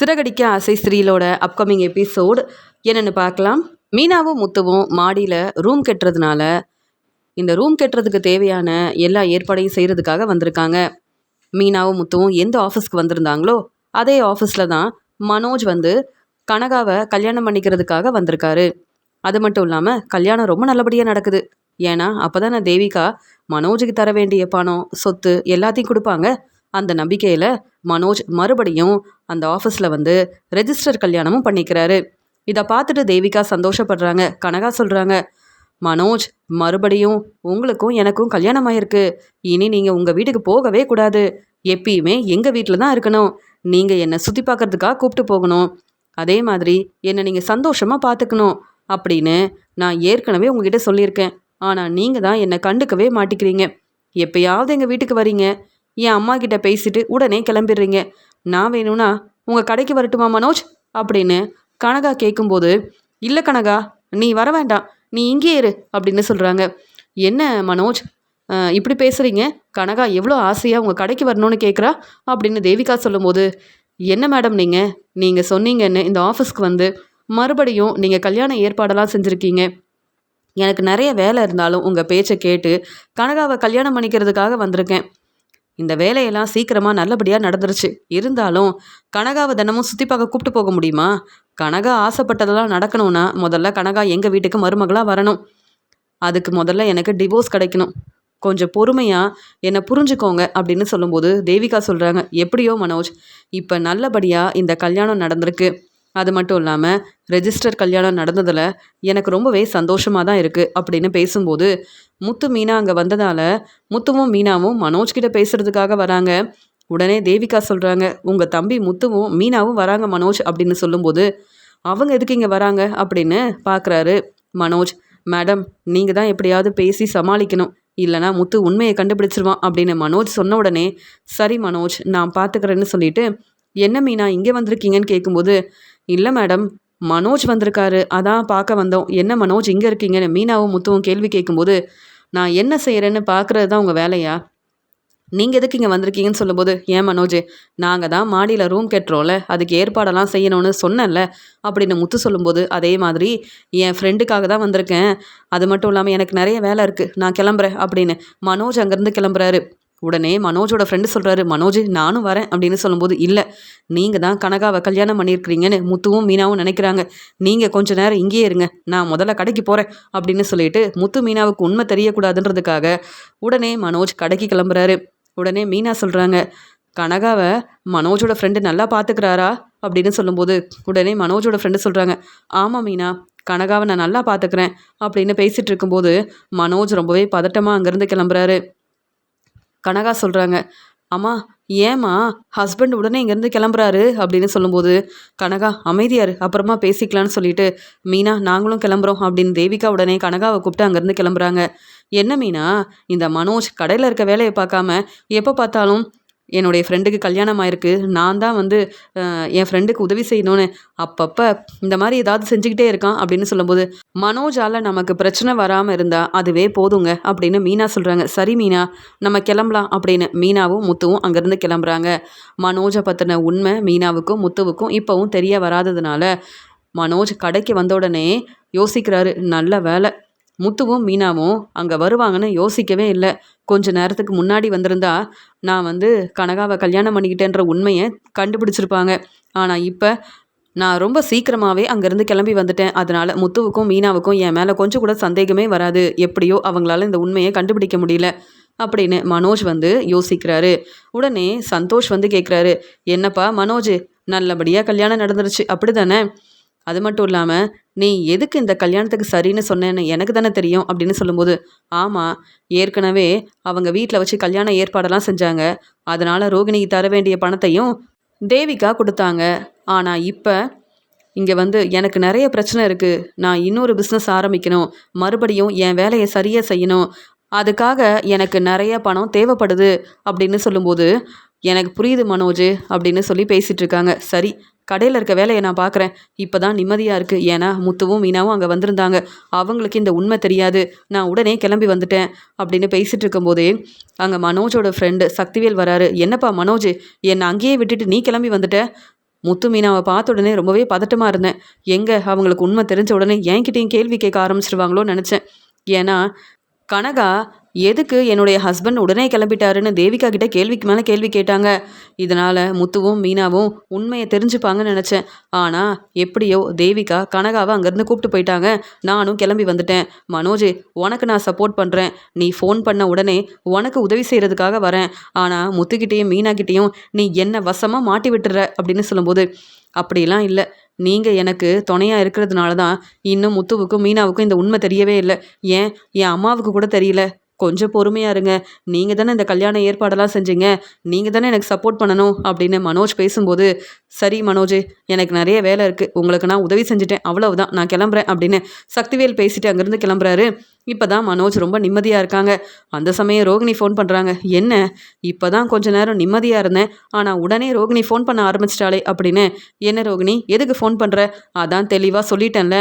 சிறகடிக்க ஆசை ஸ்ரீலோட upcoming episode என்னென்னு பார்க்கலாம். மீனாவும் முத்துவும் மாடியில் ரூம் கட்டுறதுனால இந்த ரூம் கட்டுறதுக்கு தேவையான எல்லா ஏற்பாடையும் செய்கிறதுக்காக வந்திருக்காங்க. மீனாவும் முத்துவும் எந்த ஆஃபீஸ்க்கு வந்திருந்தாங்களோ அதே ஆஃபீஸில் தான் மனோஜ் வந்து கனகாவை கல்யாணம் பண்ணிக்கிறதுக்காக வந்திருக்காரு. அது மட்டும் இல்லாமல் கல்யாணம் ரொம்ப நல்லபடியாக நடக்குது. ஏன்னா அப்போ தானே தேவிகா மனோஜுக்கு தர வேண்டிய பணம் சொத்து எல்லாத்தையும் கொடுப்பாங்க. அந்த நம்பிக்கையில் மனோஜ் மறுபடியும் அந்த ஆஃபீஸில் வந்து ரெஜிஸ்டர் கல்யாணமும் பண்ணிக்கிறாரு. இதை பார்த்துட்டு தேவிகா சந்தோஷப்படுறாங்க. கனகா சொல்கிறாங்க, மனோஜ் மறுபடியும் உங்களுக்கும் எனக்கும் கல்யாணம் ஆயிருக்கு. இனி நீங்கள் உங்கள் வீட்டுக்கு போகவே கூடாது. எப்பயுமே எங்கள் வீட்டில் தான் இருக்கணும். நீங்கள் என்னை சுற்றி பார்க்கறதுக்காக கூப்பிட்டு போகணும். அதே மாதிரி என்னை நீங்கள் சந்தோஷமாக பார்த்துக்கணும் அப்படின்னு நான் ஏற்கனவே உங்ககிட்ட சொல்லியிருக்கேன். ஆனால் நீங்கள் தான் என்னை கண்டுக்கவே மாட்டிக்கிறீங்க. எப்பயாவது எங்கள் வீட்டுக்கு வரீங்க, என் அம்மா கிட்ட பேசிட்டு உடனே கிளம்பிடுறீங்க. நான் வேணும்னா உங்கள் கடைக்கு வரட்டுமா மனோஜ் அப்படின்னு கனகா கேட்கும்போது, இல்லை கனகா, நீ வர வேண்டாம், நீ இங்கே இரு அப்படின்னு சொல்கிறாங்க. என்ன மனோஜ் இப்படி பேசுகிறீங்க? கனகா எவ்வளோ ஆசையாக உங்கள் கடைக்கு வரணும்னு கேட்குறா அப்படின்னு தேவிகா சொல்லும்போது, என்ன மேடம் நீங்கள் சொன்னீங்கன்னு இந்த ஆஃபீஸ்க்கு வந்து மறுபடியும் நீங்கள் கல்யாண ஏற்பாடெல்லாம் செஞ்சுருக்கீங்க. எனக்கு நிறைய வேலை இருந்தாலும் உங்கள் பேச்சை கேட்டு கனகாவை கல்யாணம் பண்ணிக்கிறதுக்காக வந்திருக்கேன். இந்த வேலையெல்லாம் சீக்கிரமாக நல்லபடியாக நடந்துருச்சு. இருந்தாலும் கனகாவை தினமும் சுற்றி பார்க்க கூப்பிட்டு போக முடியுமா? கனகா ஆசைப்பட்டதெல்லாம் நடக்கணும்னா முதல்ல கனகா எங்கள் வீட்டுக்கு மருமகளாக வரணும். அதுக்கு முதல்ல எனக்கு டிவோர்ஸ் கிடைக்கணும். கொஞ்சம் பொறுமையாக என்னை புரிஞ்சுக்கோங்க அப்படின்னு சொல்லும்போது தேவிகா சொல்கிறாங்க, எப்படியோ மனோஜ், இப்போ நல்லபடியாக இந்த கல்யாணம் நடந்திருக்கு. அது மட்டும் இல்லாமல் ரெஜிஸ்டர் கல்யாணம் நடந்ததில் எனக்கு ரொம்பவே சந்தோஷமாக தான் இருக்குது அப்படின்னு பேசும்போது, முத்து மீனா அங்கே வந்ததால் முத்துவும் மீனாவும் மனோஜ்கிட்ட பேசுகிறதுக்காக வராங்க. உடனே தேவிகா சொல்கிறாங்க, உங்கள் தம்பி முத்துவும் மீனாவும் வராங்க மனோஜ் அப்படின்னு சொல்லும்போது, அவங்க எதுக்கு இங்கே வராங்க அப்படின்னு பார்க்குறாரு மனோஜ். மேடம், நீங்கள் தான் எப்படியாவது பேசி சமாளிக்கணும், இல்லைனா முத்து உண்மையை கண்டுபிடிச்சிருவான் அப்படின்னு மனோஜ் சொன்ன உடனே, சரி மனோஜ், நான் பார்த்துக்கிறேன்னு சொல்லிட்டு, என்ன மீனா இங்கே வந்திருக்கீங்கன்னு கேட்கும்போது, இல்லை மேடம், மனோஜ் வந்திருக்காரு, அதான் பார்க்க வந்தோம். என்ன மனோஜ் இங்கே இருக்கீங்கன்னு மீனாவும் முத்துவும் கேள்வி கேட்கும்போது, நான் என்ன செய்கிறேன்னு பார்க்குறது தான் உங்கள் வேலையா? நீங்கள் எதுக்கு இங்கே வந்திருக்கீங்கன்னு சொல்லும்போது, ஏன் மனோஜ், நாங்கள் தான் மாடியில் ரூம் கட்டுறோம்ல, அதுக்கு ஏற்பாடெல்லாம் செய்யணும்னு சொன்னேன்ல அப்படின்னு முத்து சொல்லும்போது, அதே மாதிரி என் ஃப்ரெண்டுக்காக தான் வந்திருக்கேன். அது மட்டும் இல்லாமல் எனக்கு நிறைய வேலை இருக்குது, நான் கிளம்புறேன் அப்படின்னு மனோஜ் அங்கேருந்து கிளம்புறாரு. உடனே மனோஜோட ஃப்ரெண்டு சொல்கிறாரு, மனோஜ் நானும் வரேன் அப்படின்னு சொல்லும்போது, இல்லை, நீங்கள் தான் கனகாவை கல்யாணம் பண்ணியிருக்கிறீங்கன்னு முத்துவும் மீனாவும் நினைக்கிறாங்க. நீங்கள் கொஞ்ச நேரம் இங்கேயே இருங்க, நான் முதல்ல கடைக்கு போகிறேன் அப்படின்னு சொல்லிட்டு முத்து மீனாவுக்கு உண்மை தெரியக்கூடாதுன்றதுக்காக உடனே மனோஜ் கடைக்கு கிளம்புறாரு. உடனே மீனா சொல்கிறாங்க, கனகாவை மனோஜோட ஃப்ரெண்டு நல்லா பார்த்துக்கிறாரா அப்படின்னு சொல்லும்போது, உடனே மனோஜோட ஃப்ரெண்டு சொல்கிறாங்க, ஆமாம் மீனா, கனகாவை நான் நல்லா பார்த்துக்கிறேன் அப்படின்னு பேசிகிட்டு இருக்கும்போது மனோஜ் ரொம்பவே பதட்டமாக அங்கேருந்து கிளம்புறாரு. கனகா சொல்கிறாங்க, அம்மா ஏம்மா ஹஸ்பண்ட் உடனே இங்கேருந்து கிளம்புறாரு அப்படின்னு சொல்லும்போது, கனகா அமைதியாரு, அப்புறமா பேசிக்கலான்னு சொல்லிட்டு, மீனா நாங்களும் கிளம்புறோம் அப்படின்னு தேவிகா உடனே கனகாவை கூப்பிட்டு அங்கேருந்து கிளம்புறாங்க. என்ன மீனா, இந்த மனோஜ் கடையில் இருக்க வேலையை பார்க்காம எப்போ பார்த்தாலும் என்னுடைய ஃப்ரெண்டுக்கு கல்யாணம் ஆயிருக்கு, நான் தான் வந்து என் ஃப்ரெண்டுக்கு உதவி செய்யணும்னு அப்பப்போ இந்த மாதிரி ஏதாவது செஞ்சுக்கிட்டே இருக்கான் அப்படின்னு சொல்லும்போது, மனோஜால் நமக்கு பிரச்சனை வராமல் இருந்தால் அதுவே போதுங்க அப்படின்னு மீனா சொல்கிறாங்க. சரி மீனா, நம்ம கிளம்பலாம் அப்படின்னு மீனாவும் முத்துவும் அங்கேருந்து கிளம்புறாங்க. மனோஜை பற்றின உண்மை மீனாவுக்கும் முத்துவுக்கும் இப்போவும் தெரிய வராததுனால மனோஜ் கடைக்கு வந்த உடனே யோசிக்கிறாரு, நல்ல வேலை முத்துவும் மீனாவும் அங்கே வருவாங்கன்னு யோசிக்கவே இல்லை. கொஞ்ச நேரத்துக்கு முன்னாடி வந்திருந்தா நான் வந்து கனகாவை கல்யாணம் பண்ணிக்கிட்டேன்ற உண்மையை கண்டுபிடிச்சிருப்பாங்க. ஆனால் இப்போ நான் ரொம்ப சீக்கிரமாகவே அங்கேருந்து கிளம்பி வந்துட்டேன். அதனால் முத்துவுக்கும் மீனாவுக்கும் என் மேலே கொஞ்சம் கூட சந்தேகமே வராது. எப்படியோ அவங்களால இந்த உண்மையை கண்டுபிடிக்க முடியல அப்படின்னு மனோஜ் வந்து யோசிக்கிறாரு. உடனே சந்தோஷ் வந்து கேட்குறாரு, என்னப்பா மனோஜ், நல்லபடியாக கல்யாணம் நடந்துருச்சு அப்படி தானே? அது மட்டும் இல்லாமல் நீ எதுக்கு இந்த கல்யாணத்துக்கு சரின்னு சொன்னேன்னு எனக்கு தானே தெரியும் அப்படின்னு சொல்லும்போது, ஆமாம், ஏற்கனவே அவங்க வீட்டில் வச்சு கல்யாண ஏற்பாடெல்லாம் செஞ்சாங்க. அதனால் ரோகிணிக்கு தர வேண்டிய பணத்தையும் தேவிகா கொடுத்தாங்க. ஆனால் இப்போ இங்கே வந்து எனக்கு நிறைய பிரச்சனை இருக்குது. நான் இன்னொரு பிஸ்னஸ் ஆரம்பிக்கணும், மறுபடியும் என் வேலையை சரியாக செய்யணும், அதுக்காக எனக்கு நிறைய பணம் தேவைப்படுது அப்படின்னு சொல்லும்போது, எனக்கு புரியுது மனோஜ் அப்படின்னு சொல்லி பேசிகிட்டு இருக்காங்க. சரி, கடையில் இருக்க வேலையை நான் பார்க்குறேன், இப்போ தான் நிம்மதியாக இருக்குது. ஏன்னா முத்துவும் மீனாவும் அங்கே வந்திருந்தாங்க, அவங்களுக்கு இந்த உண்மை தெரியாது, நான் உடனே கிளம்பி வந்துட்டேன் அப்படின்னு பேசிகிட்டு இருக்கும்போதே அங்கே மனோஜோட ஃப்ரெண்டு சக்திவேல் வராரு. என்னப்பா மனோஜ், என்னை அங்கேயே விட்டுட்டு நீ கிளம்பி வந்துட்ட? முத்து மீனாவை பார்த்த உடனே ரொம்பவே பதட்டமாக இருந்தேன். எங்கே அவங்களுக்கு உண்மை தெரிஞ்ச உடனே என்கிட்டயும் கேள்வி கேட்க ஆரம்பிச்சிருவாங்களோன்னு நினச்சேன். ஏன்னா கனகா எதுக்கு என்னுடைய ஹஸ்பண்ட் உடனே கிளம்பிட்டாருன்னு தேவிகா கிட்ட கேள்விக்கு மேலே கேள்வி கேட்டாங்க. இதனால் முத்துவும் மீனாவும் உண்மையை தெரிஞ்சுப்பாங்கன்னு நினச்சேன். ஆனால் எப்படியோ தேவிகா கனகாவை அங்கேருந்து கூப்பிட்டு போயிட்டாங்க. நானும் கிளம்பி வந்துட்டேன். மனோஜ், உனக்கு நான் சப்போர்ட் பண்ணுறேன். நீ ஃபோன் பண்ண உடனே உனக்கு உதவி செய்கிறதுக்காக வரேன். ஆனால் முத்துக்கிட்டேயும் மீனாக்கிட்டேயும் நீ என்ன வசமாக மாட்டி விட்டுற அப்படின்னு சொல்லும்போது, அப்படிலாம் இல்லை. நீங்கள் எனக்கு துணையாக இருக்கிறதுனால தான் இன்னும் முத்துவுக்கும் மீனாவுக்கும் இந்த உண்மை தெரியவே இல்லை. ஏன் என் அம்மாவுக்கு கூட தெரியல. கொஞ்சம் பொறுமையாக இருங்க. நீங்கள் தானே இந்த கல்யாண ஏற்பாடெல்லாம் செஞ்சீங்க. நீங்கள் தானே எனக்கு சப்போர்ட் பண்ணணும் அப்படின்னு மனோஜ் பேசும்போது, சரி மனோஜ், எனக்கு நிறைய வேலை இருக்குது. உங்களுக்கு நான் உதவி செஞ்சுட்டேன், அவ்வளவுதான், நான் கிளம்புறேன் அப்படின்னு சக்திவேல் பேசிட்டு அங்கேருந்து கிளம்புறாரு. இப்போ தான் மனோஜ் ரொம்ப நிம்மதியாக இருக்காங்க. அந்த சமயம் ரோகிணி ஃபோன் பண்ணுறாங்க. என்ன இப்போ தான் கொஞ்ச நேரம் நிம்மதியாக இருந்தேன், ஆனால் உடனே ரோகிணி ஃபோன் பண்ண ஆரம்பிச்சிட்டாளே அப்படின்னு. என்ன ரோகிணி, எதுக்கு ஃபோன் பண்ணுற? அதான் தெளிவாக சொல்லிட்டேன்ல,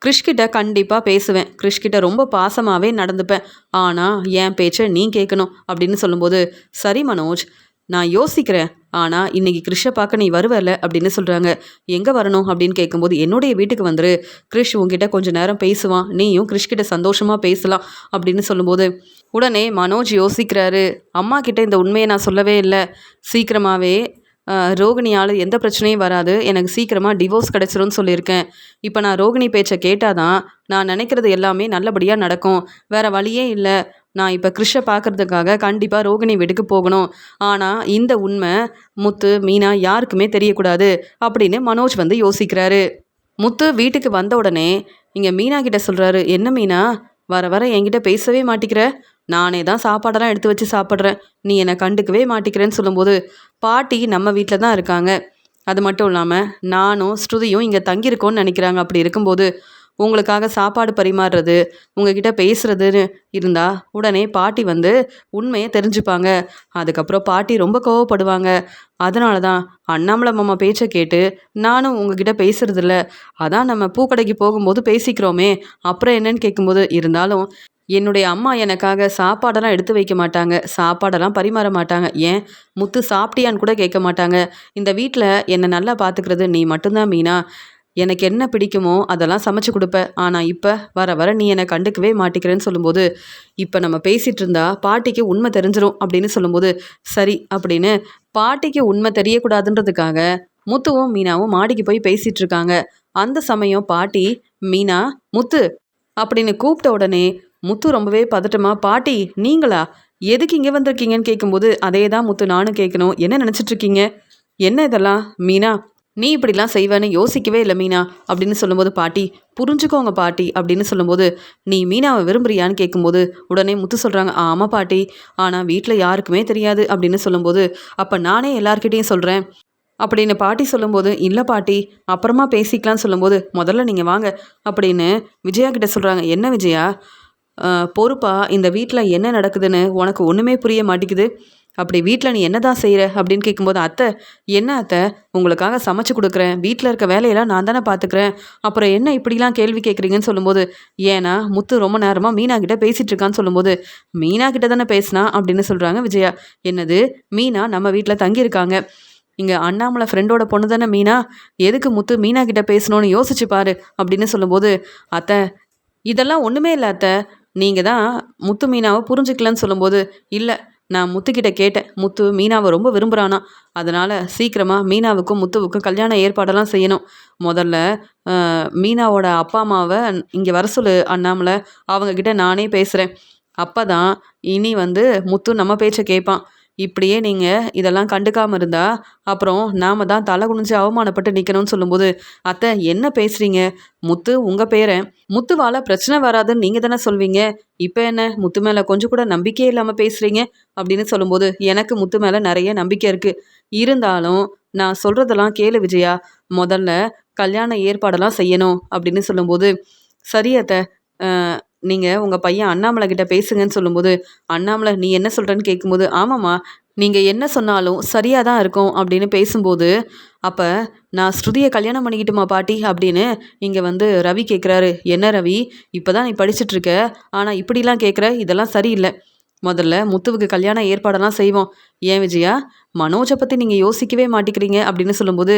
கிறிஷ்கிட்ட கண்டிப்பாக பேசுவேன். கிறிஷ்கிட்ட ரொம்ப பாசமாகவே நடந்துப்பேன். ஆனால் என் பேச்சை நீ கேட்கணும் அப்படின்னு சொல்லும்போது, சரி மனோஜ், நான் யோசிக்கிறேன். ஆனால் இன்னைக்கு கிறிஷை பார்க்க நீ வருவல அப்படின்னு சொல்கிறாங்க. எங்கே வரணும் அப்படின்னு கேட்கும்போது, என்னுடைய வீட்டுக்கு வந்துரு. கிறிஷ் உங்ககிட்ட கொஞ்சம் நேரம் பேசுவான். நீயும் கிறிஷ்கிட்ட சந்தோஷமாக பேசலாம் அப்படின்னு சொல்லும்போது, உடனே மனோஜ் யோசிக்கிறாரு. அம்மா கிட்ட இந்த உண்மையை நான் சொல்லவே இல்லை. சீக்கிரமாகவே ரோகிணியால் எந்த பிரச்சனையும் வராது. எனக்கு சீக்கிரமாக டிவோர்ஸ் கிடச்சிரும்னு சொல்லியிருக்கேன். இப்போ நான் ரோகிணி பேச்சை கேட்டால் தான் நான் நினைக்கிறது எல்லாமே நல்லபடியாக நடக்கும். வேறு வழியே இல்லை. நான் இப்போ கிறிஷை பார்க்குறதுக்காக கண்டிப்பாக ரோகிணி வீட்டுக்கு போகணும். ஆனால் இந்த உண்மை முத்து, மீனா யாருக்குமே தெரியக்கூடாது அப்படின்னு மனோஜ் வந்து யோசிக்கிறாரு. முத்து வீட்டுக்கு வந்த உடனே இங்கே மீனா கிட்ட சொல்கிறாரு. என்ன மீனா, வர வர என்கிட்ட பேசவே மாட்டிக்கிற? நானே தான் சாப்பாடெல்லாம் எடுத்து வச்சு சாப்பிட்றேன். நீ என்னை கண்டுக்கவே மாட்டிக்கிறேன்னு சொல்லும்போது, பாட்டி நம்ம வீட்டில் தான் இருக்காங்க. அது மட்டும் இல்லாமல் நானும் ஸ்ருதியும் இங்கே தங்கியிருக்கோன்னு நினைக்கிறாங்க. அப்படி இருக்கும்போது உங்களுக்காக சாப்பாடு பரிமாறுறது, உங்ககிட்ட பேசுறதுன்னு இருந்தால் உடனே பாட்டி வந்து உண்மையை தெரிஞ்சுப்பாங்க. அதுக்கப்புறம் பாட்டி ரொம்ப கோவப்படுவாங்க. அதனால தான் அண்ணாமலை மாமா பேச்சை கேட்டு நானும் உங்ககிட்ட பேசுறதில்ல. அதான் நம்ம பூக்கடைக்கு போகும்போது பேசிக்கிறோமே, அப்புறம் என்னன்னு கேட்கும்போது, இருந்தாலும் என்னுடைய அம்மா எனக்காக சாப்பாடெல்லாம் எடுத்து வைக்க மாட்டாங்க. சாப்பாடெல்லாம் பரிமாற மாட்டாங்க. ஏன் முத்து சாப்பிட்டியான்னு கூட கேட்க மாட்டாங்க. இந்த வீட்டில் என்னை நல்லா பார்த்துக்கிறது நீ மட்டும்தான் மீனா. எனக்கு என்ன பிடிக்குமோ அதெல்லாம் சமைச்சு கொடுப்பேன். ஆனால் இப்போ வர வர நீ என்னை கண்டுக்கவே மாட்டிக்கிறேன்னு சொல்லும்போது, இப்போ நம்ம பேசிகிட்டு இருந்தா பாட்டிக்கு உண்மை தெரிஞ்சிரும் அப்படின்னு சொல்லும்போது, சரி அப்படின்னு பாட்டிக்கு உண்மை தெரியக்கூடாதுன்றதுக்காக முத்துவும் மீனாவும் மாடிக்கு போய் பேசிகிட்டு இருக்காங்க. அந்த சமயம் பாட்டி மீனா, முத்து அப்படின்னு கூப்பிட்ட உடனே முத்து ரொம்பவே பதட்டமா, பாட்டி நீங்களா, எதுக்கு இங்கே வந்திருக்கீங்கன்னு கேட்கும்போது, அதே தான் முத்து நானும் கேட்கணும். என்ன நினச்சிட்டு இருக்கீங்க? என்ன இதெல்லாம் மீனா, நீ இப்படிலாம் செய்வேன்னு யோசிக்கவே இல்லை மீனா அப்படின்னு சொல்லும்போது, பாட்டி புரிஞ்சுக்கோங்க பாட்டி அப்படின்னு சொல்லும்போது, நீ மீனாவை விரும்புறியான்னு கேட்கும்போது உடனே முத்து சொல்கிறாங்க. ஆமாம் பாட்டி, ஆனால் வீட்டில் யாருக்குமே தெரியாது அப்படின்னு சொல்லும்போது, அப்போ நானே எல்லார்கிட்டேயும் சொல்கிறேன் அப்படின்னு பாட்டி சொல்லும்போது, இல்லை பாட்டி அப்புறமா பேசிக்கலாம்னு சொல்லும்போது, முதல்ல நீங்கள் வாங்க அப்படின்னு விஜயா கிட்ட சொல்கிறாங்க. என்ன விஜயா, பொறுப்பா இந்த வீட்டில் என்ன நடக்குதுன்னு உனக்கு ஒன்றுமே புரிய மாட்டேங்குது. அப்படி வீட்டில் நீ என்ன தான் செய்கிற அப்படின்னு கேட்கும்போது, அத்தை என்ன அத்தை, உங்களுக்காக சமைச்சு கொடுக்குறேன். வீட்டில் இருக்க வேலையெல்லாம் நான் தானே பார்த்துக்கிறேன். அப்புறம் என்ன இப்படிலாம் கேள்வி கேட்குறீங்கன்னு சொல்லும்போது, ஏன்னா முத்து ரொம்ப நேரமாக மீனா கிட்ட பேசிகிட்டு இருக்கான்னு சொல்லும்போது, மீனா கிட்ட தானே பேசினா அப்படின்னு சொல்கிறாங்க விஜயா. என்னது, மீனா நம்ம வீட்டில் தங்கியிருக்காங்க. இங்கே அண்ணாமலை ஃப்ரெண்டோட பொண்ணு தானே மீனா. எதுக்கு முத்து மீனா கிட்ட பேசணும்னு யோசிச்சு பாரு அப்படின்னு சொல்லும்போது, அத்தை இதெல்லாம் ஒன்றுமே இல்லை அத்தை, நீங்கள் தான் முத்து மீனாவை புரிஞ்சுக்கலன்னு சொல்லும்போது, இல்லை நான் முத்துக்கிட்ட கேட்டேன். முத்து மீனாவை ரொம்ப விரும்புகிறானா. அதனால் சீக்கிரமாக மீனாவுக்கும் முத்துவுக்கும் கல்யாண ஏற்பாடெல்லாம் செய்யணும். முதல்ல மீனாவோட அப்பா அம்மாவை இங்கே வர சொல்லு அண்ணாமலை, அவங்கக்கிட்ட நானே பேசுகிறேன். அப்போ தான் இனி வந்து முத்து நம்ம பேச்சை கேட்பான். இப்படியே நீங்கள் இதெல்லாம் கண்டுக்காமல் இருந்தால் அப்புறம் நாம் தான் தலை குனிஞ்சு அவமானப்பட்டு நிற்கணும்னு சொல்லும்போது, அத்தை என்ன பேசுகிறீங்க, முத்து உங்கள் பேரன், முத்துவால் பிரச்சனை வராதுன்னு நீங்கள் தானே சொல்வீங்க. இப்போ என்ன முத்து மேலே கொஞ்சம் கூட நம்பிக்கையே இல்லாமல் பேசுகிறீங்க அப்படின்னு சொல்லும்போது, எனக்கு முத்து மேலே நிறைய நம்பிக்கை இருக்குது. இருந்தாலும் நான் சொல்கிறதெல்லாம் கேளு விஜயா, முதல்ல கல்யாண ஏற்பாடெல்லாம் செய்யணும் அப்படின்னு சொல்லும்போது, சரி அத்தை, நீங்கள் உங்கள் பையன் அண்ணாமலை கிட்ட பேசுங்கன்னு சொல்லும்போது, அண்ணாமலை நீ என்ன சொல்கிறேன்னு கேட்கும்போது, ஆமாம்மா நீங்கள் என்ன சொன்னாலும் சரியாக தான் இருக்கும் அப்படின்னு பேசும்போது, அப்போ நான் ஸ்ருதியை கல்யாணம் பண்ணிக்கிட்டுமா பாட்டி அப்படின்னு இங்கே வந்து ரவி கேட்குறாரு. என்ன ரவி, இப்போ தான் நீ படிச்சுட்ருக்க, ஆனால் இப்படிலாம் கேட்குற, இதெல்லாம் சரியில்லை. முதல்ல முத்துவுக்கு கல்யாண ஏற்பாடெல்லாம் செய்வோம். ஏன் விஜயா, மனோஜை பற்றி நீங்கள் யோசிக்கவே மாட்டேங்கிறீங்க அப்படின்னு சொல்லும்போது,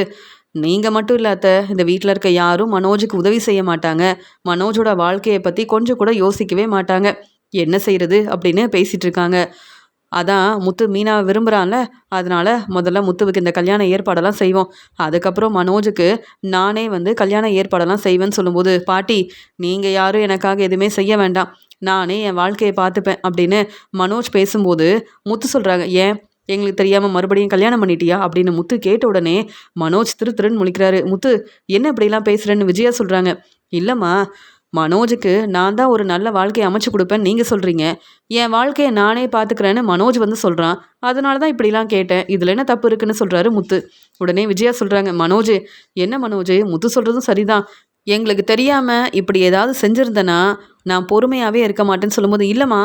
நீங்கள் மட்டும் இல்ல அத்தை, இந்த வீட்டில் இருக்க யாரும் மனோஜுக்கு உதவி செய்ய மாட்டாங்க. மனோஜோட வாழ்க்கையை பற்றி கொஞ்சம் கூட யோசிக்கவே மாட்டாங்க. என்ன செய்யறது அப்படின்னு பேசிட்டு இருக்காங்க. அதான் முத்து மீனாவை விரும்புகிறான்ல, அதனால முதல்ல முத்துவுக்கு இந்த கல்யாண ஏற்பாடெல்லாம் செய்வோம். அதுக்கப்புறம் மனோஜுக்கு நானே வந்து கல்யாண ஏற்பாடெல்லாம் செய்வேன்னு சொல்லும்போது, பாட்டி நீங்கள் யாரும் எனக்காக எதுவுமே செய்ய வேண்டாம், நானே என் வாழ்க்கையை பார்த்துப்பேன் அப்படின்னு மனோஜ் பேசும்போது முத்து சொல்கிறாங்க, ஏன் எங்களுக்கு தெரியாமல் மறுபடியும் கல்யாணம் பண்ணிட்டியா அப்படின்னு முத்து கேட்ட உடனே மனோஜ் திரு திருன்னு முழிக்கிறாரு. முத்து என்ன இப்படிலாம் பேசுகிறேன்னு விஜயா சொல்கிறாங்க. இல்லைம்மா, மனோஜுக்கு நான் தான் ஒரு நல்ல வாழ்க்கையை அமைச்சு கொடுப்பேன்னு நீங்கள் சொல்கிறீங்க. என் வாழ்க்கையை நானே பார்த்துக்கிறேன்னு மனோஜ் வந்து சொல்கிறான். அதனால தான் இப்படிலாம் கேட்டேன். இதில் என்ன தப்பு இருக்குன்னு சொல்கிறாரு முத்து. உடனே விஜயா சொல்கிறாங்க, மனோஜ் என்ன மனோஜ், முத்து சொல்கிறதும் சரிதான். எங்களுக்கு தெரியாமல் இப்படி ஏதாவது செஞ்சுருந்தேன்னா நான் பொறுமையாகவே இருக்க மாட்டேன்னு சொல்லும்போது, இல்லைம்மா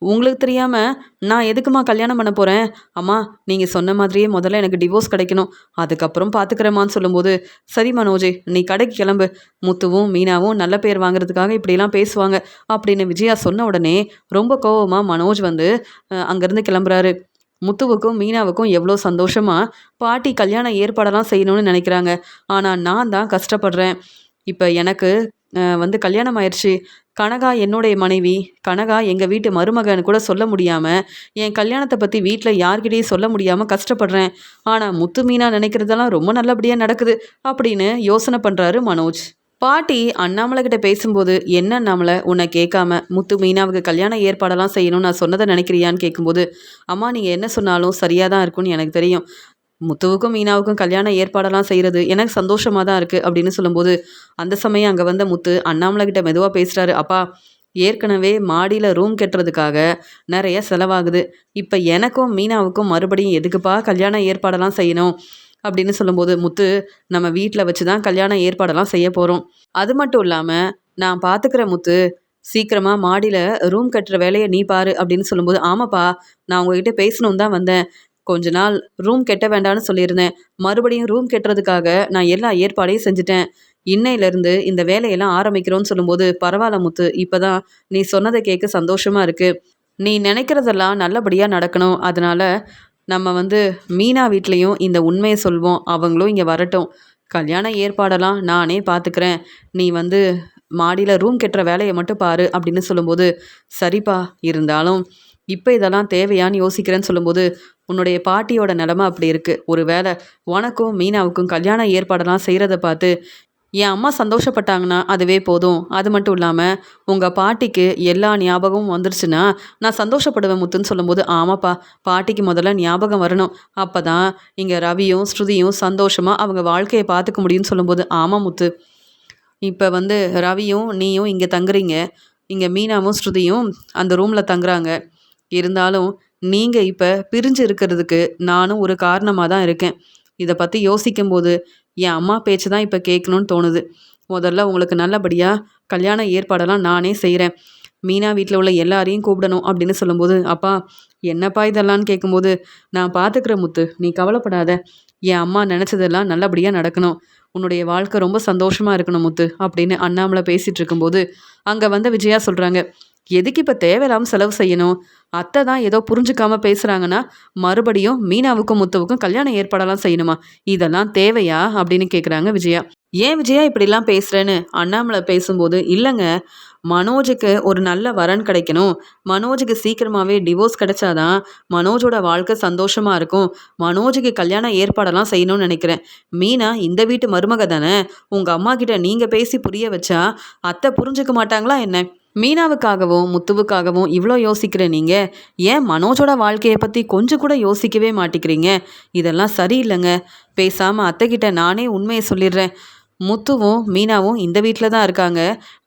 உங்களுக்கு தெரியாமல் நான் எதுக்குமா கல்யாணம் பண்ண போகிறேன். அம்மா நீங்கள் சொன்ன மாதிரியே முதல்ல எனக்கு டிவோர்ஸ் கிடைக்கணும், அதுக்கப்புறம் பார்த்துக்கிறேம்மான்னு சொல்லும்போது, சரி மனோஜ் நீ கடைக்கு கிளம்பு, முத்துவும் மீனாவும் நல்ல பேர் வாங்குறதுக்காக இப்படிலாம் பேசுவாங்க அப்படின்னு விஜயா சொன்ன உடனே ரொம்ப கோவமாக மனோஜ் வந்து அங்கேருந்து கிளம்புறாரு. முத்துவுக்கும் மீனாவுக்கும் எவ்வளோ சந்தோஷமா பாட்டி கல்யாண ஏற்பாடெல்லாம் செய்யணும்னு நினைக்கிறாங்க. ஆனால் நான் தான் கஷ்டப்படுறேன். இப்போ எனக்கு வந்து கல்யாணம் ஆயிடுச்சு. கனகா என்னுடைய மனைவி. கனகா எங்கள் வீட்டு மருமகன்னு கூட சொல்ல முடியாமல், என் கல்யாணத்தை பற்றி வீட்டில் யார்கிட்டையும் சொல்ல முடியாமல் கஷ்டப்படுறேன். ஆனால் முத்து மீனா நினைக்கிறதெல்லாம் ரொம்ப நல்லபடியாக நடக்குது அப்படின்னு யோசனை பண்ணுறாரு மனோஜ். பாட்டி அண்ணாமலை கிட்ட பேசும்போது, என்ன அண்ணாமலை உன்னை கேட்காம முத்து மீனாவுக்கு கல்யாண ஏற்பாடெல்லாம் செய்யணும்னு நான் சொன்னதை நினைக்கிறியான்னு கேட்கும்போது, அம்மா நீங்கள் என்ன சொன்னாலும் சரியாக தான் இருக்கும்னு எனக்கு தெரியும். முத்துவுக்கும் மீனாவுக்கும் கல்யாண ஏற்பாடெல்லாம் செய்கிறது எனக்கு சந்தோஷமாக தான் இருக்குது அப்படின்னு சொல்லும்போது, அந்த சமயம் அங்கே வந்த முத்து அண்ணாமலை கிட்ட மெதுவாக பேசுகிறாரு. அப்பா ஏற்கனவே மாடியில் ரூம் கட்டுறதுக்காக நிறைய செலவாகுது. இப்போ எனக்கும் மீனாவுக்கும் மறுபடியும் எதுக்குப்பா கல்யாண ஏற்பாடெல்லாம் செய்யணும் அப்படின்னு சொல்லும்போது, முத்து நம்ம வீட்டில் வச்சு தான் கல்யாண ஏற்பாடெல்லாம் செய்ய போகிறோம். அது மட்டும் இல்லாமல் நான் பார்த்துக்கிறேன் முத்து, சீக்கிரமாக மாடியில் ரூம் கட்டுற வேலையை நீ பாரு அப்படின்னு சொல்லும்போது, ஆமாப்பா நான் உங்ககிட்ட பேசணும் தான் வந்தேன். கொஞ்ச நாள் ரூம் கட்ட வேண்டான்னு சொல்லியிருந்தேன். மறுபடியும் ரூம் கட்டுறதுக்காக நான் எல்லா ஏற்பாடையும் செஞ்சுட்டேன். இன்னையிலேருந்து இந்த வேலையெல்லாம் ஆரம்பிக்கிறோன்னு சொல்லும்போது, பரவாயில்ல முத்து, இப்போ தான் நீ சொன்னதை கேட்க சந்தோஷமா இருக்கு. நீ நினைக்கிறதெல்லாம் நல்லபடியாக நடக்கணும். அதனால நம்ம வந்து மீனா வீட்லேயும் இந்த உண்மையை சொல்வோம். அவங்களும் இங்கே வரட்டும். கல்யாண ஏற்பாடெல்லாம் நானே பார்த்துக்கிறேன். நீ வந்து மாடியில் ரூம் கட்டுற வேலையை மட்டும் பாரு அப்படின்னு சொல்லும்போது, சரிப்பா, இருந்தாலும் இப்போ இதெல்லாம் தேவையான்னு யோசிக்கிறேன்னு சொல்லும்போது, உன்னுடைய பாட்டியோட நிலமை அப்படி இருக்குது. ஒரு வேளை உனக்கும் மீனாவுக்கும் கல்யாண ஏற்பாடெல்லாம் செய்கிறத பார்த்து என் அம்மா சந்தோஷப்பட்டாங்கன்னா அதுவே போதும். அது மட்டும் இல்லாமல் உங்கள் பாட்டிக்கு எல்லா ஞாபகமும் வந்துருச்சுன்னா நான் சந்தோஷப்படுவேன் முத்துன்னு சொல்லும்போது, ஆமாப்பா பாட்டிக்கு முதல்ல ஞாபகம் வரணும். அப்போ தான் இங்கே ரவியும் ஸ்ருதியும் சந்தோஷமாக அவங்க வாழ்க்கையை பார்த்துக்க முடியும்னு சொல்லும்போது, ஆமாம் முத்து, இப்போ வந்து ரவியும் நீயும் இங்கே தங்குறீங்க. இங்கே மீனாவும் ஸ்ருதியும் அந்த ரூமில் தங்குறாங்க. இருந்தாலும் நீங்கள் இப்போ பிரிஞ்சு இருக்கிறதுக்கு நானும் ஒரு காரணமாக தான் இருக்கேன். இதை பற்றி யோசிக்கும்போது என் அம்மா பேச்சு தான் இப்போ கேட்கணும்னு தோணுது. முதல்ல உங்களுக்கு நல்லபடியாக கல்யாண ஏற்பாடெல்லாம் நானே செய்கிறேன். மீனா வீட்டில் உள்ள எல்லாரையும் கூப்பிடணும் அப்படின்னு சொல்லும்போது, அப்பா என்னப்பா இதெல்லாம்னு கேட்கும்போது, நான் பார்த்துக்கிறேன் முத்து, நீ கவலைப்படாத. என் அம்மா நினச்சதெல்லாம் நல்லபடியாக நடக்கணும். உன்னுடைய வாழ்க்கை ரொம்ப சந்தோஷமாக இருக்கணும் முத்து அப்படின்னு அண்ணாமலை பேசிகிட்டு இருக்கும்போது, அங்கே வந்த விஜயா சொல்கிறாங்க, எதுக்கு இப்போ தேவையில்லாமல் செலவு செய்யணும்? அத்தை தான் ஏதோ புரிஞ்சுக்காம பேசுகிறாங்கன்னா மறுபடியும் மீனாவுக்கும் முத்துவுக்கும் கல்யாண ஏற்பாடெல்லாம் செய்யணுமா? இதெல்லாம் தேவையா அப்படின்னு கேட்குறாங்க விஜயா. ஏன் விஜயா இப்படிலாம் பேசுகிறேன்னு அண்ணாமலை பேசும்போது, இல்லைங்க, மனோஜுக்கு ஒரு நல்ல வரன் கிடைக்கணும். மனோஜுக்கு சீக்கிரமாகவே டிவோர்ஸ் கிடைச்சாதான் மனோஜோட வாழ்க்கை சந்தோஷமாக இருக்கும். மனோஜுக்கு கல்யாண ஏற்பாடெல்லாம் செய்யணும்னு நினைக்கிறேன். மீனா இந்த வீட்டு மருமக தானே. உங்கள் அம்மா கிட்ட நீங்கள் பேசி புரிய வச்சா அத்தை புரிஞ்சுக்க மாட்டாங்களா என்ன? மீனாவுக்காகவும் முத்துவுக்காகவும் இவ்வளோ யோசிக்கிற நீங்கள் ஏன் மனோஜோட வாழ்க்கையை பற்றி கொஞ்சம் கூட யோசிக்கவே மாட்டேங்கிறீங்க? இதெல்லாம் சரியில்லைங்க. பேசாமல் அத்தைக்கிட்ட நானே உண்மையை சொல்லிடுறேன். முத்துவும் மீனாவும் இந்த வீட்டில் தான் இருக்காங்க.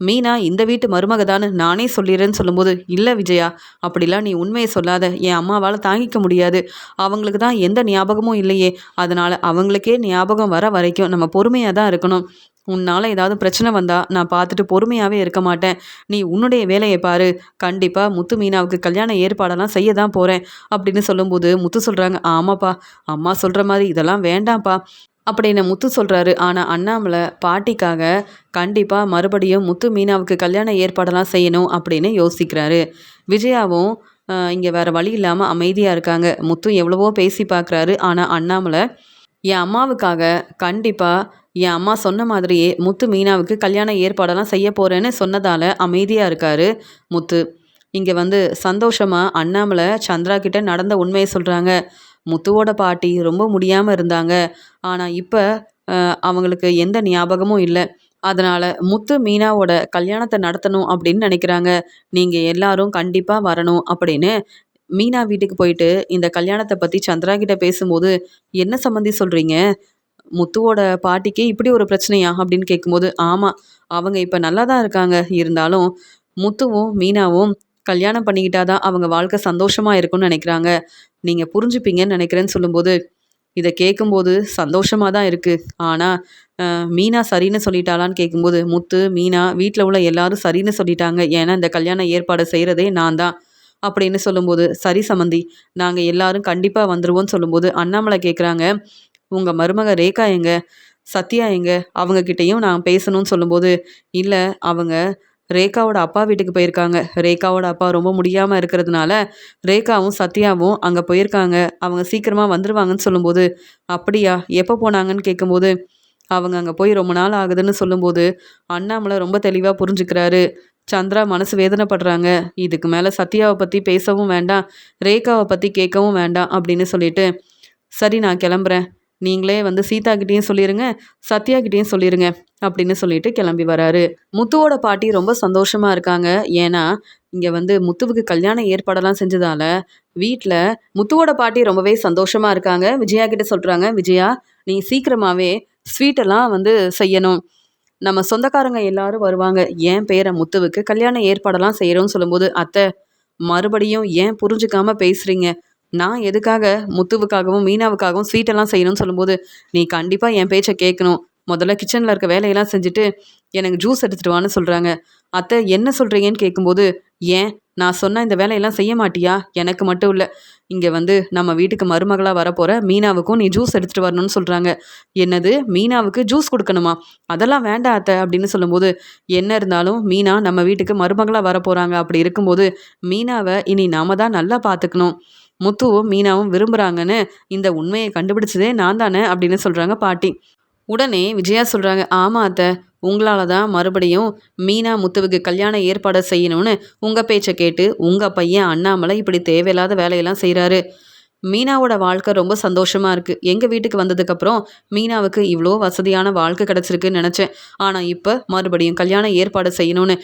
மீனா இந்த வீட்டு மருமக தான்னு நானே சொல்லிடுறேன்னு சொல்லும்போது, இல்லை விஜயா, அப்படிலாம் நீ உண்மையை சொல்லாத. என் அம்மாவால் தாங்கிக்க முடியாது. அவங்களுக்கு தான் எந்த ஞாபகமும் இல்லையே. அதனால் அவங்களுக்கே ஞாபகம் வர வரைக்கும் நம்ம பொறுமையாக தான் இருக்கணும். உன்னால் ஏதாவது பிரச்சனை வந்தால் நான் பார்த்துட்டு பொறுமையாகவே இருக்க மாட்டேன். நீ உன்னுடைய வேலையை பாரு. கண்டிப்பாக முத்து மீனாவுக்கு கல்யாண ஏற்பாடெல்லாம் செய்ய தான் போகிறேன் அப்படின்னு சொல்லும்போது, முத்து சொல்கிறாங்க, ஆமாப்பா அம்மா சொல்கிற மாதிரி இதெல்லாம் வேண்டாம்ப்பா அப்படின்னு முத்து சொல்கிறாரு. ஆனால் அண்ணாமலை பாட்டிக்காக கண்டிப்பாக மறுபடியும் முத்து மீனாவுக்கு கல்யாண ஏற்பாடெல்லாம் செய்யணும் அப்படின்னு யோசிக்கிறாரு. விஜயாவும் இங்கே வேறு வழி இல்லாமல் அமைதியாக இருக்காங்க. முத்து எவ்வளவோ பேசி பார்க்குறாரு. ஆனால் அண்ணாமலை என் அம்மாவுக்காக கண்டிப்பா என் அம்மா சொன்ன மாதிரியே முத்து மீனாவுக்கு கல்யாண ஏற்பாடெல்லாம் செய்ய போறேன்னு சொன்னதால அமைதியா இருக்காரு முத்து. இங்க வந்து சந்தோஷமா அண்ணாமலை சந்திரா கிட்ட நடந்த உண்மைய சொல்றாங்க. முத்துவோட பாட்டி ரொம்ப முடியாம இருந்தாங்க. ஆனா இப்ப அவங்களுக்கு எந்த ஞாபகமும் இல்ல. அதனால முத்து மீனாவோட கல்யாணத்த நடத்தணும் அப்படின்னு நினைக்கிறாங்க. நீங்க எல்லாரும் கண்டிப்பா வரணும் அப்படின்னு மீனா வீட்டுக்கு போயிட்டு இந்த கல்யாணத்த பத்தி சந்திரா கிட்ட பேசும்போது, "என்ன சம்மந்தி சொல்றீங்க? முத்துவோட பாட்டிக்கு இப்படி ஒரு பிரச்சனையா?" அப்படின்னு கேட்கும்போது, "ஆமா. அவங்க இப்ப நல்லா தான் இருக்காங்க. இருந்தாலும் முத்துவும், மீனாவும் கல்யாணம் பண்ணிக்கிட்டா தான் அவங்க வாழ்க்கை சந்தோஷமா இருக்கும்னு நெனைக்கிறாங்க. நீங்க புரிஞ்சுப்பீங்கன்னு நெனைக்கிறேன்னு" சொல்லும்போது, இத கேட்கும்போது சந்தோஷமா தான் இருக்கு. ஆனா, மீனா சரின்னு சொல்லிட்டாளான்னு கேட்கும்போது, முத்து, மீனா வீட்ல உள்ள எல்லாரும் சரின்னு சொல்லிட்டாங்க. ஏன்னா, இந்த கல்யாண ஏற்பாடு செய்றதே நான் தான். அப்படின்னு சொல்லும்போது, "சரி சம்மந்தி. நாங்க எல்லாரும் கண்டிப்பா வந்துருவோம்ன்னு" சொல்லும்போது, அண்ணாமலை கேட்குறாங்க, "உங்க மருமக ரேகா எங்க? சத்யா எங்க? அவங்க கிட்டயும் நான் பேசணும்னு" சொல்லும்போது, "இல்ல அவங்க ரேகாவோட அப்பா வீட்டுக்கு போயிருக்காங்க. ரேகாவோட அப்பா ரொம்ப முடியாம இருக்கிறதுனால, ரேகாவும், சத்யாவும் அங்க போயிருக்காங்க. அவங்க சீக்கிரமா வந்துருவாங்கன்னு" சொல்லும்போது, "அப்படியா? எப்ப போனாங்கன்னு?" கேட்கும்போது, அவங்க அங்க போய் ரொம்ப நாள் ஆகுதுன்னு சொல்லும்போது, அண்ணாமலை ரொம்ப தெளிவா புரிஞ்சுக்கிறாரு. சந்திரா மனசு வேதனைப்படுறாங்க. இதுக்கு மேல சத்யாவ பத்தி பேசவும் வேண்டாம், ரேகாவ பத்தி கேட்கவும் வேண்டாம் அப்படின்னு சொல்லிட்டு, "சரி நான் கிளம்புறேன். நீங்களே வந்து சீதா கிட்டயும் சொல்லிருங்க, சத்யா கிட்டயும் சொல்லிருங்க" அப்படின்னு சொல்லிட்டு கிளம்பி வராரு. முத்துவோட பாட்டி ரொம்ப சந்தோஷமா இருக்காங்க. ஏன்னா, இங்க வந்து முத்துவுக்கு கல்யாண ஏற்பாடெல்லாம் செஞ்சதால, வீட்ல முத்துவோட பாட்டி ரொம்பவே சந்தோஷமா இருக்காங்க. விஜயா கிட்ட சொல்றாங்க, "விஜயா, நீ சீக்கிரமாவே ஸ்வீட்டெல்லாம் வந்து செய்யணும். நம்ம சொந்தக்காரங்க எல்லாரும் வருவாங்க. என் பேரன் முத்துவுக்கு கல்யாண ஏற்பாடெல்லாம் செய்றோம்ன்னு" சொல்லும்போது, "அத்தை மறுபடியும் ஏன் புரிஞ்சுக்காம பேசுறீங்க? நான் எதுக்காக முத்துவுக்காகவும், மீனாவுக்காகவும் ஸ்வீட்டெல்லாம் செய்யணும்னு" சொல்லும்போது, "நீ கண்டிப்பா என் பேச்ச கேட்கணும். முதல்ல கிச்சன்ல இருக்க வேலையெல்லாம் செஞ்சுட்டு, எனக்கு ஜூஸ் எடுத்துட்டு வான்னு" சொல்றாங்க. "அத்தை என்ன சொல்றீங்கன்னு?" கேட்கும்போது, "ஏன் நான் சொன்னா இந்த வேலையெல்லாம் செய்ய மாட்டியா? எனக்கு மட்டும் இல்ல. இங்க வந்து நம்ம வீட்டுக்கு மருமகளா வரப்போற மீனாவுக்கும் நீ ஜூஸ் எடுத்துட்டு வரணும்னு" சொல்றாங்க. "என்னது? மீனாவுக்கு ஜூஸ் குடுக்கணுமா? அதெல்லாம் வேண்டாம் அத்தை" அப்படின்னு சொல்லும்போது, "என்ன இருந்தாலும் மீனா நம்ம வீட்டுக்கு மருமகளா வரப்போறாங்க. அப்படி இருக்கும்போது, மீனாவ இனி நாம தான் நல்லா பார்த்துக்கணும். முத்துவும், மீனாவும் விரும்புறாங்கன்னு இந்த உண்மைய கண்டுபிடிச்சதே நான் தானே" அப்படின்னு சொல்றாங்க பாட்டி. உடனே விஜயா சொல்றாங்க, "ஆமா அத்த. உங்களால தான் மறுபடியும் மீனா, முத்துவுக்கு கல்யாண ஏற்பாடு செய்யணும்னு உங்க பேச்ச கேட்டு, உங்க பையன் அண்ணாமலை இப்படி தேவையில்லாத வேலையெல்லாம் செய்றாரு. மீனாவோட வாழ்க்கை ரொம்ப சந்தோஷமா இருக்கு. எங்க வீட்டுக்கு வந்ததுக்கப்புறம் மீனாவுக்கு இவ்ளோ வசதியான வாழ்க்கை கிடைச்சிருக்குன்னு நெனச்சேன். ஆனா இப்ப மறுபடியும் கல்யாண ஏற்பாடு செய்யணும்னு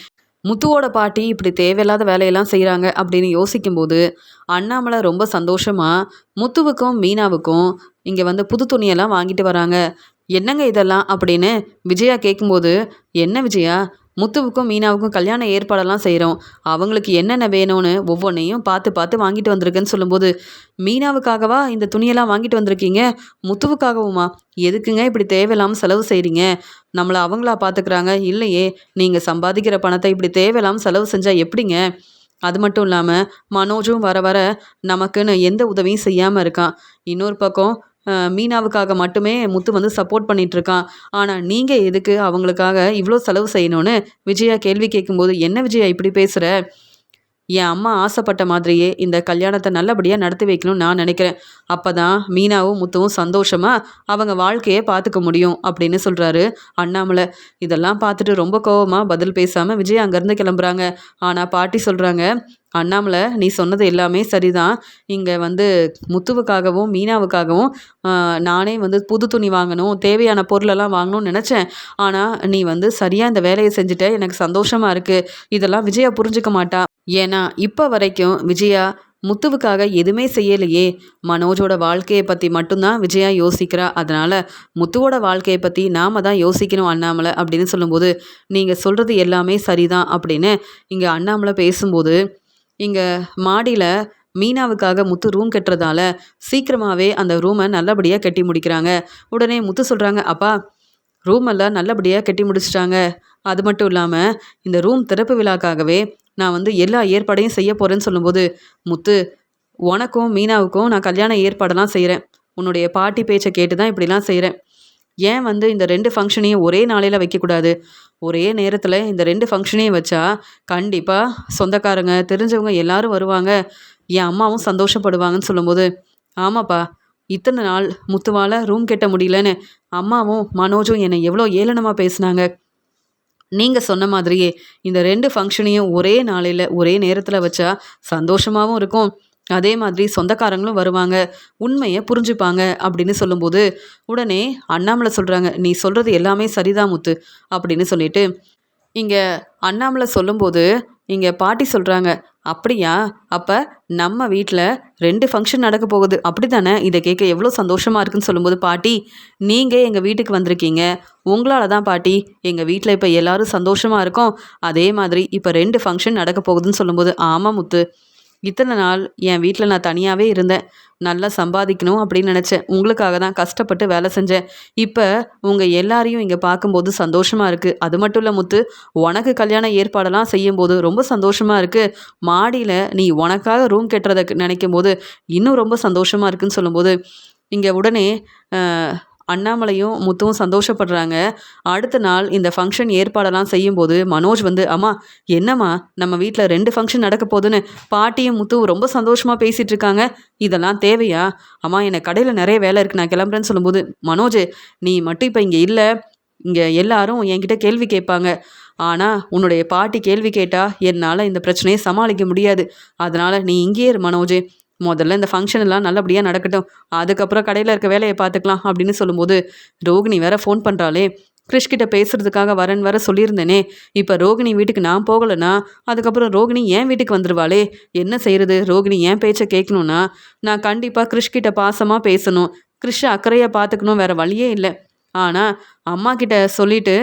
முத்துவோட பாட்டி இப்படி தேவையில்லாத வேலையெல்லாம் செய்றாங்க" அப்படின்னு யோசிக்கும்போது, அண்ணாமலை ரொம்ப சந்தோஷமா முத்துவுக்கும், மீனாவுக்கும் இங்க வந்து புது துணியெல்லாம் வாங்கிட்டு வராங்க. "என்னங்க இதெல்லாம்?" அப்படின்னு விஜயா கேட்கும்போது, "என்ன விஜயா? முத்துவுக்கும், மீனாவுக்கும் கல்யாண ஏற்பாடெல்லாம் செய்றோம். அவங்களுக்கு என்னென்ன வேணும்னு ஒவ்வொன்னையும் பார்த்து பார்த்து வாங்கிட்டு வந்திருக்கேன்னு" சொல்லும்போது, "மீனாவுக்காகவா இந்த துணியெல்லாம் வாங்கிட்டு வந்திருக்கீங்க? முத்துவுக்காகவுமா? எதுக்குங்க இப்படி தேவையில்லாம செலவு செய்றீங்க? நம்மள அவங்களா பார்த்துக்கிறாங்க? இல்லையே! நீங்க சம்பாதிக்கிற பணத்த இப்படி தேவையில்லாம செலவு செஞ்சா எப்படிங்க? அது மட்டும் இல்லாம, மனோஜும் வர வர நமக்குன்னு எந்த உதவியும் செய்யாம இருக்கான். இன்னொரு பக்கம் மீனாவுக்காக மட்டுமே முத்து வந்து சப்போர்ட் பண்ணிட்டு இருக்கான். ஆனா நீங்க எதுக்கு அவங்களுக்காக இவ்ளோ செலவு செய்யணும்னு" விஜயா கேள்வி கேட்கும்போது, "என்ன விஜயா இப்படி பேசுற? என் அம்மா ஆசைப்பட்ட மாதிரியே இந்த கல்யாணத்த நல்லபடியா நடத்தி வைக்கணும்னு நான் நினைக்கிறேன். அப்பதான் மீனாவும், முத்துவும் சந்தோஷமா அவங்க வாழ்க்கைய பார்த்துக்க முடியும்" அப்படின்னு சொல்றாரு அண்ணாமலை. இதெல்லாம் பார்த்துட்டு ரொம்ப கோவமா பதில் பேசாம விஜயா அங்கேருந்து கிளம்புறாங்க. ஆனா பாட்டி சொல்றாங்க, "அண்ணாமலை, நீ சொன்னது எல்லாமே சரிதான். இங்க வந்து முத்துவுக்காகவும், மீனாவுக்காகவும் நானே வந்து புது துணி வாங்கணும், தேவையான பொருளெல்லாம் வாங்கணும்னு நினச்சேன். ஆனா நீ வந்து சரியா இந்த வேலைய செஞ்சுட்ட. எனக்கு சந்தோஷமா இருக்கு. இதெல்லாம் விஜயா புரிஞ்சுக்க மாட்டா. ஏன்னா இப்ப வரைக்கும் விஜயா முத்துவுக்காக எதுவுமே செய்யலையே. மனோஜோட வாழ்க்கைய பத்தி மட்டும் தான் விஜயா யோசிக்கிறா. அதனால முத்துவோட வாழ்க்கைய பத்தி நாம தான் யோசிக்கணும் அண்ணாமலை" அப்படின்னு சொல்லும்போது, "நீங்க சொல்றது எல்லாமே சரிதான்" அப்படின்னு இங்க அண்ணாமலை பேசும்போது, இங்க மாடியில மீனாவுக்காக முத்து ரூம் கட்டுறதால சீக்கிரமாவே அந்த ரூம நல்லபடியா கட்டி முடிக்கிறாங்க. உடனே முத்து சொல்றாங்க, "அப்பா, ரூம் எல்லாம் நல்லபடியா கட்டி முடிச்சுட்டாங்க. அது மட்டும் இல்லாம இந்த ரூம் திறப்பு விழாக்காகவே நான் வந்து எல்லா ஏற்பாடையும் செய்ய போறேன்னு" சொல்லும்போது, "முத்து, உனக்கும் மீனாவுக்கும் நான் கல்யாண ஏற்பாடெல்லாம் செய்றேன். உன்னுடைய பாட்டி பேச்ச கேட்டு தான் இப்படிலாம் செய்றேன். ஏன் வந்து இந்த 2 ஃபங்ஷனையும் ஒரே நாளையில வைக்கக்கூடாது? ஒரே நேரத்தில இந்த 2 ஃபங்ஷனையும் வச்சா, கண்டிப்பா சொந்தக்காரங்க, தெரிஞ்சவங்க எல்லாரும் வருவாங்க. என் அம்மாவும் சந்தோஷப்படுவாங்கன்னு" சொல்லும்போது, "ஆமாப்பா, இத்தனை நாள் முத்துவால் ரூம் கட்ட முடியலன்னு அம்மாவும் மனோஜும் என்னை எவ்வளோ ஏளனமாக பேசுனாங்க. நீங்கள் சொன்ன மாதிரியே இந்த 2 ஃபங்க்ஷனையும் ஒரே நாளையில் ஒரே நேரத்தில் வச்சா சந்தோஷமாகவும் இருக்கும். அதே மாதிரி சொந்தக்காரங்களும் வருவாங்க, உண்மையை புரிஞ்சுப்பாங்க அப்படின்னு சொல்லும்போது உடனே அண்ணாமலை சொல்கிறாங்க, நீ சொல்கிறது எல்லாமே சரிதான் முத்து அப்படின்னு சொல்லிட்டு இங்கே அண்ணாமலை சொல்லும்போது இங்கே பாட்டி சொல்கிறாங்க, அப்படியா? அப்போ நம்ம வீட்டில் 2 ஃபங்க்ஷன் நடக்க போகுது அப்படி தானே? இதை கேட்க எவ்வளோ சந்தோஷமாக இருக்குன்னு சொல்லும்போது பாட்டி, நீங்கள் எங்கள் வீட்டுக்கு வந்திருக்கீங்க, உங்களால் தான் பாட்டி எங்கள் வீட்டில் இப்போ எல்லாரும் சந்தோஷமாக இருக்கோம். அதே மாதிரி இப்போ 2 ஃபங்க்ஷன் நடக்க போகுதுன்னு சொல்லும்போது, ஆமாம் முத்து, இத்தனை நாள் என் வீட்டில் நான் தனியாகவே இருந்தேன். நல்லா சம்பாதிக்கணும் அப்படின்னு நினச்சேன். உங்களுக்காக தான் கஷ்டப்பட்டு வேலை செஞ்சேன். இப்போ உங்கள் எல்லாரையும் இங்கே பார்க்கும்போது சந்தோஷமாக இருக்குது. அது மட்டும் இல்லை முத்து, உனக்கு கல்யாண ஏற்பாடெல்லாம் செய்யும்போது ரொம்ப சந்தோஷமாக இருக்குது. மாடியில் நீ உனக்காக ரூம் கட்டுறதை நினைக்கும் போது இன்னும் ரொம்ப சந்தோஷமாக இருக்குன்னு சொல்லும்போது இங்கே உடனே அண்ணாமலையும் முத்துவும் சந்தோஷப்படுறாங்க. அடுத்த நாள் இந்த ஃபங்க்ஷன் ஏற்பாடெல்லாம் செய்யும்போது மனோஜ் வந்து, அம்மா என்னம்மா நம்ம வீட்டில் 2 ஃபங்க்ஷன் நடக்க போகுதுன்னு பாட்டியும் முத்துவும் ரொம்ப சந்தோஷமாக பேசிகிட்டு இருக்காங்க, இதெல்லாம் தேவையா? அம்மா எனக்கு கடையில் நிறைய வேலை இருக்குது, நான் கிளம்புறேன்னு சொல்லும்போது, மனோஜ் நீ மட்டும் இப்போ இங்கே இல்லை, இங்கே எல்லாரும் என்கிட்ட கேள்வி கேட்பாங்க. ஆனால் உன்னுடைய பாட்டி கேள்வி கேட்டால் என்னால் இந்த பிரச்சனையை சமாளிக்க முடியாது. அதனால் நீ இங்கேயே இரு மனோஜ், முதல்ல இந்த ஃபங்க்ஷன் எல்லாம் நல்லபடியாக நடக்கட்டும், அதுக்கப்புறம் கடையில் இருக்க வேலையை பார்த்துக்கலாம் அப்படின்னு சொல்லும்போது ரோகிணி வேற ஃபோன் பண்ணுறாளே, கிறிஷ்கிட்ட பேசுறதுக்காக வரேன்னு வேற சொல்லியிருந்தேனே, இப்போ ரோகிணி வீட்டுக்கு நான் போகலைன்னா அதுக்கப்புறம் ரோகிணி என் வீட்டுக்கு வந்துடுவாளே, என்ன செய்கிறது? ரோகிணி என் பேச்சை கேட்கணுன்னா நான் கண்டிப்பாக கிறிஷ்கிட்ட பாசமாக பேசணும், கிறிஷை அக்கறையாக பார்த்துக்கணும், வேறு வழியே இல்லை. ஆனால் அம்மா கிட்ட சொல்லிட்டு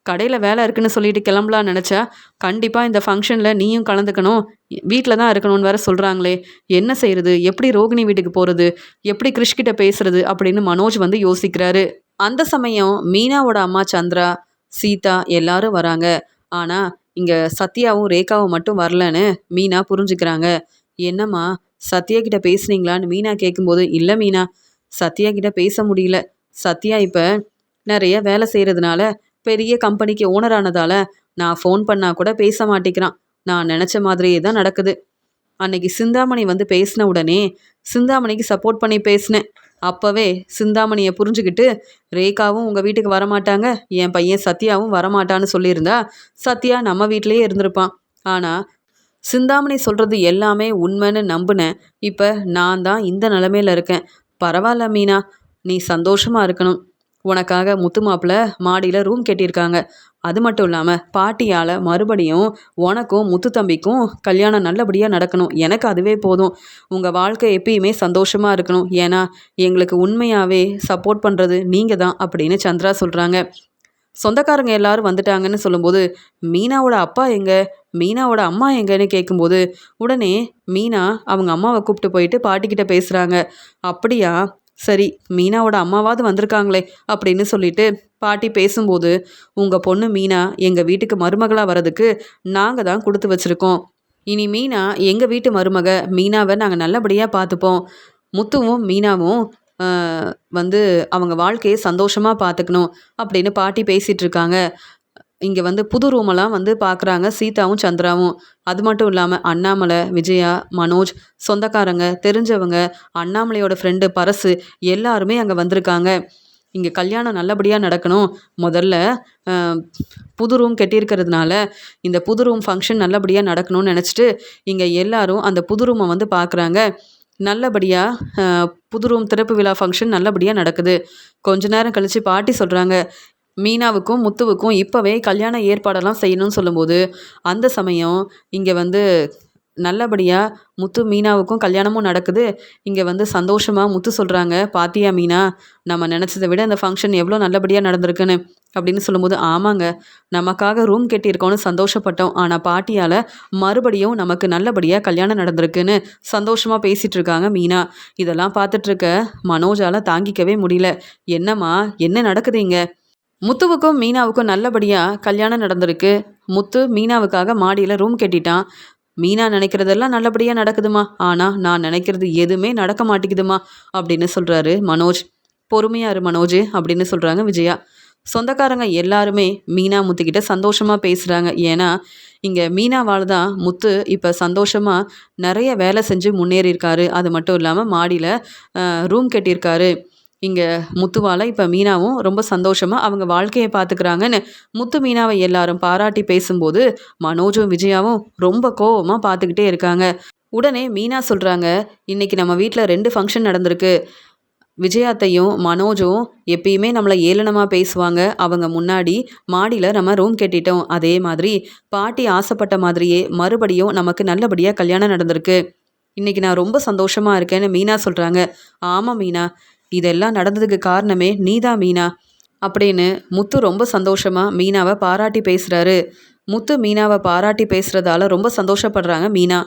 கடையில் வேலை இருக்குன்னு சொல்லிட்டு கிளம்பலான்னு நினச்சா கண்டிப்பாக இந்த ஃபங்க்ஷனில் நீயும் கலந்துக்கணும், வீட்டில் தான் இருக்கணும்னு வேற சொல்கிறாங்களே, என்ன செய்கிறது? எப்படி ரோகிணி வீட்டுக்கு போகிறது? எப்படி கிறிஷ்கிட்ட பேசுறது அப்படின்னு மனோஜ் வந்து யோசிக்கிறாரு. அந்த சமயம் மீனாவோட அம்மா சந்திரா, சீதா எல்லாரும் வராங்க. ஆனால் இங்கே சத்யாவும் ரேகாவும் மட்டும் வரலன்னு மீனா புரிஞ்சுக்கிறாங்க. என்னம்மா சத்யா கிட்ட பேசுனீங்களான்னு மீனா கேட்கும்போது, இல்லை மீனா, சத்யா கிட்ட பேச முடியல. சத்யா இப்போ நிறைய வேலை செய்கிறதுனால பெரிய கம்பெனிக்கு ஓனர் ஆனதால நான் ஃபோன் பண்ணால் கூட பேச மாட்டேங்கிறான். நான் நினச்ச மாதிரியே தான் நடக்குது. அன்னைக்கு சிந்தாமணி வந்து பேசின உடனே சிந்தாமணிக்கு சப்போர்ட் பண்ணி பேசினேன். அப்போவே சிந்தாமணியை புரிஞ்சுக்கிட்டு ரேகாவும் உங்கள் வீட்டுக்கு வரமாட்டாங்க, என் பையன் சத்யாவும் வரமாட்டான்னு சொல்லியிருந்தா சத்யா நம்ம வீட்டிலேயே இருந்திருப்பான். ஆனால் சிந்தாமணி சொல்கிறது எல்லாமே உண்மைன்னு நம்பினேன். இப்போ நான் தான் இந்த நிலமையில இருக்கேன். பரவாயில்ல மீனா, நீ சந்தோஷமாக இருக்கணும். உனக்காக முத்து மாப்பிள்ள மாடியில் ரூம் கட்டியிருக்காங்க. அது மட்டும் இல்லாமல் பாட்டியால் மறுபடியும் உனக்கும் முத்து தம்பிக்கும் கல்யாணம் நல்லபடியாக நடக்கணும். எனக்கு அதுவே போதும். உங்கள் வாழ்க்கை எப்பயுமே சந்தோஷமாக இருக்கணும். ஏன்னா எங்களுக்கு உண்மையாகவே சப்போர்ட் பண்ணுறது நீங்கள் தான் அப்படின்னு சந்திரா சொல்கிறாங்க. சொந்தக்காரங்க எல்லாரும் வந்துட்டாங்கன்னு சொல்லும்போது மீனாவோட அப்பா எங்கே, மீனாவோட அம்மா எங்கன்னு கேட்கும்போது உடனே மீனா அவங்க அம்மாவை கூப்பிட்டு போயிட்டு பாட்டிக்கிட்ட பேசுகிறாங்க. அப்படியா, சரி, மீனாவோட அம்மாவாவது வந்திருக்காங்களே அப்படின்னு சொல்லிட்டு பாட்டி பேசும்போது, உங்கள் பொண்ணு மீனா எங்கள் வீட்டுக்கு மருமகளாக வரதுக்கு நாங்கள் தான் கொடுத்து வச்சுருக்கோம். இனி மீனா எங்கள் வீட்டு மருமக. மீனாவை நாங்கள் நல்லபடியாக பார்த்துப்போம். முத்துவும் மீனாவும் வந்து அவங்க வாழ்க்கையை சந்தோஷமாக பார்த்துக்கணும் அப்படின்னு பாட்டி பேசிகிட்டு இருக்காங்க. இங்கே வந்து புது ரூமெல்லாம் வந்து பார்க்குறாங்க சீதாவும் சந்திராவும். அது மட்டும் இல்லாமல் அண்ணாமலை, விஜயா, மனோஜ், சொந்தக்காரங்க, தெரிஞ்சவங்க, அண்ணாமலையோட ஃப்ரெண்டு பரசு எல்லாருமே அங்கே வந்திருக்காங்க. இங்கே கல்யாணம் நல்லபடியாக நடக்கணும். முதல்ல புது ரூம் கட்டியிருக்கிறதுனால இந்த புது ரூம் ஃபங்க்ஷன் நல்லபடியாக நடக்கணும்னு நினச்சிட்டு இங்கே எல்லாரும் அந்த புது ரூமை வந்து பார்க்குறாங்க. நல்லபடியாக புது ரூம் திறப்பு விழா ஃபங்க்ஷன் நல்லபடியாக நடக்குது. கொஞ்ச நேரம் கழித்து பாட்டி சொல்கிறாங்க, மீனாவுக்கும் முத்துவுக்கும் இப்போவே கல்யாண ஏற்பாடெல்லாம் செய்யணும்னு சொல்லும்போது அந்த சமயம் இங்கே வந்து நல்லபடியாக முத்து மீனாவுக்கும் கல்யாணமும் நடக்குது. இங்கே வந்து சந்தோஷமாக முத்து சொல்கிறாங்க, பாத்தியா மீனா, நம்ம நினச்சதை விட இந்த ஃபங்க்ஷன் எவ்வளோ நல்லபடியாக நடந்திருக்குன்னு அப்படின்னு சொல்லும்போது, ஆமாங்க, நமக்காக ரூம் கட்டியிருக்கோன்னு சந்தோஷப்பட்டோம். ஆனால் பாட்டியால் மறுபடியும் நமக்கு நல்லபடியாக கல்யாணம் நடந்திருக்குன்னு சந்தோஷமாக பேசிகிட்டு இருக்காங்க மீனா. இதெல்லாம் பார்த்துட்ருக்க மனோஜால் தாங்கிக்கவே முடியல. என்னம்மா, என்ன நடக்குது இங்கே? முத்துவுக்கும் மீனாவுக்கும் நல்லபடியாக கல்யாணம் நடந்திருக்கு. முத்து மீனாவுக்காக மாடியில் ரூம் கட்டிட்டான். மீனா நினைக்கிறதெல்லாம் நல்லபடியாக நடக்குதுமா, ஆனால் நான் நினைக்கிறது எதுவுமே நடக்க மாட்டேங்குதுமா அப்படின்னு சொல்கிறாரு மனோஜ். பொறுமையாக இரு மனோஜ் அப்படின்னு சொல்கிறாங்க விஜயா. சொந்தக்காரங்க எல்லாருமே மீனா முத்துக்கிட்ட சந்தோஷமாக பேசுகிறாங்க. ஏன்னா இங்கே மீனாவால் தான் முத்து இப்போ சந்தோஷமாக நிறைய வேலை செஞ்சு முன்னேறியிருக்காரு. அது மட்டும் இல்லாமல் மாடியில் ரூம் கட்டியிருக்காரு. இங்கே முத்துவால் இப்போ மீனாவும் ரொம்ப சந்தோஷமாக அவங்க வாழ்க்கையை பார்த்துக்கிறாங்கன்னு முத்து மீனாவை எல்லாரும் பாராட்டி பேசும்போது மனோஜும் விஜயாவும் ரொம்ப கோவமாக பார்த்துக்கிட்டே இருக்காங்க. உடனே மீனா சொல்கிறாங்க, இன்னைக்கு நம்ம வீட்டில் 2 ஃபங்க்ஷன் நடந்திருக்கு. விஜயாத்தையும் மனோஜும் எப்பயுமே நம்மளை ஏளனமாக பேசுவாங்க. அவங்க முன்னாடி மாடியில் நம்ம ரூம் கட்டிட்டோம். அதே மாதிரி பாட்டி ஆசைப்பட்ட மாதிரியே மறுபடியும் நமக்கு நல்லபடியாக கல்யாணம் நடந்திருக்கு. இன்னைக்கு நான் ரொம்ப சந்தோஷமாக இருக்கேன்னு மீனா சொல்கிறாங்க. ஆமாம் மீனா, இதெல்லாம் நடந்ததுக்கு காரணமே நீதான் மீனா அப்படின்னு முத்து ரொம்ப சந்தோஷமாக மீனாவை பாராட்டி பேசுகிறாரு. முத்து மீனாவை பாராட்டி பேசுகிறதால ரொம்ப சந்தோஷப்படுறாங்க மீனா.